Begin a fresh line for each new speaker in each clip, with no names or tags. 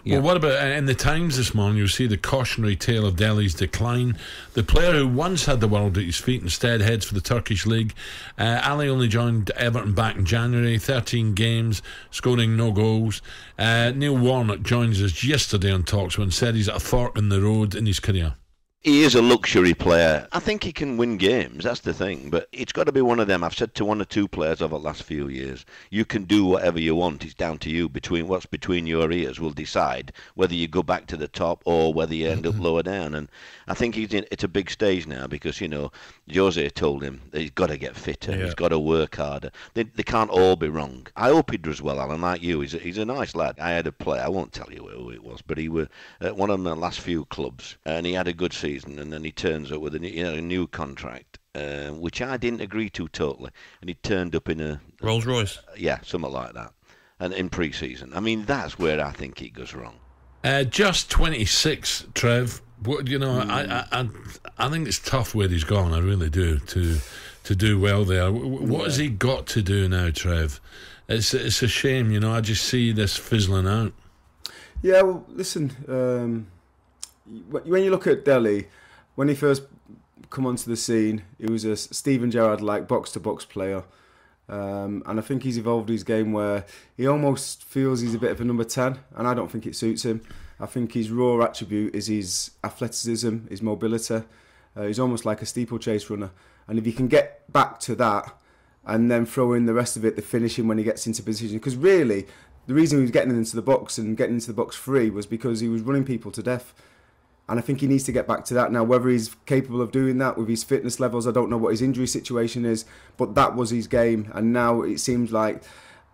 Yeah.
Well, what about in the Times this morning? You'll see the cautionary tale of Dele's decline. The player who once had the world at his feet instead heads for the Turkish league. Ali only joined Everton back in January, 13 games, scoring no goals. Neil Warnock joins us yesterday on talkSPORT and said he's at a fork in the road in his career.
He is a luxury player. I think he can win games, that's the thing. But it's got to be one of them. I've said to one or two players over the last few years, you can do whatever you want. It's down to you. What's between your ears will decide whether you go back to the top or whether you end up lower down. And I think it's a big stage now because, Jose told him that he's got to get fitter. Yeah. He's got to work harder. They can't all be wrong. I hope he does well, Alan, like you. He's a nice lad. I had a player, I won't tell you who it was, but he was at one of my last few clubs and he had a good season. And then he turns up with a new contract, which I didn't agree to totally. And he turned up in a
Rolls Royce.
Yeah, something like that. And in pre-season, I mean, that's where I think it goes wrong.
Just 26, Trev. I think it's tough where he's gone. I really do to do well there. What has he got to do now, Trev? It's a shame. I just see this fizzling out.
Yeah. Well, listen. When you look at Dele, when he first come onto the scene, he was a Steven Gerrard-like box-to-box player. And I think he's evolved his game where he almost feels he's a bit of a number 10, and I don't think it suits him. I think his raw attribute is his athleticism, his mobility. He's almost like a steeplechase runner. And if he can get back to that and then throw in the rest of it, the finishing when he gets into position, because really, the reason he was getting into the box and getting into the box free was because he was running people to death. And I think he needs to get back to that. Now, whether he's capable of doing that with his fitness levels, I don't know what his injury situation is, but that was his game. And now it seems like,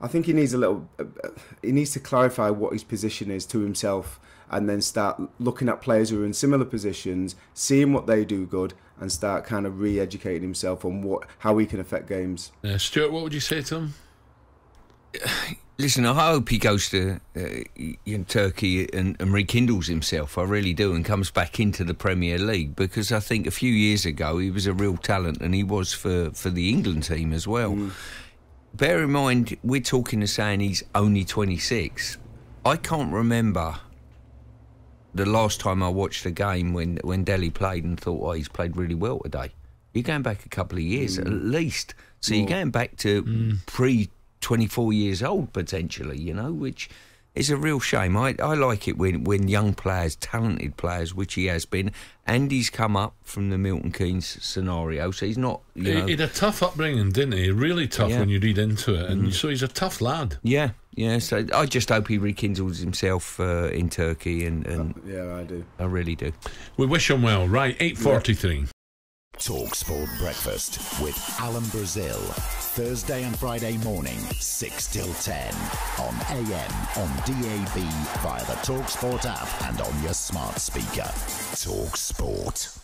I think he needs he needs to clarify what his position is to himself and then start looking at players who are in similar positions, seeing what they do good, and start kind of re-educating himself on how he can affect games.
Stuart, what would you say to him?
Listen, I hope he goes to Turkey and rekindles himself. I really do, and comes back into the Premier League, because I think a few years ago he was a real talent, and he was for the England team as well. Bear in mind, we're talking of saying he's only 26. I can't remember the last time I watched a game when Dele played and thought, he's played really well today. You're going back a couple of years at least. So you're going back to 24 years old potentially, which is a real shame. I like it when young players, talented players, which he has been, and he's come up from the Milton Keynes scenario, so he's not,
He had a tough upbringing, didn't he? Really tough when you read into it, and so he's a tough lad. Yeah, so I just hope he rekindles himself in Turkey, and
yeah, I do.
I really do. We wish him well. Right, 8:43.
Yeah. talkSPORT Breakfast with Alan Brazil. Thursday and Friday morning, 6 till 10. On AM, on DAB, via the talkSPORT app and on your smart speaker. talkSPORT.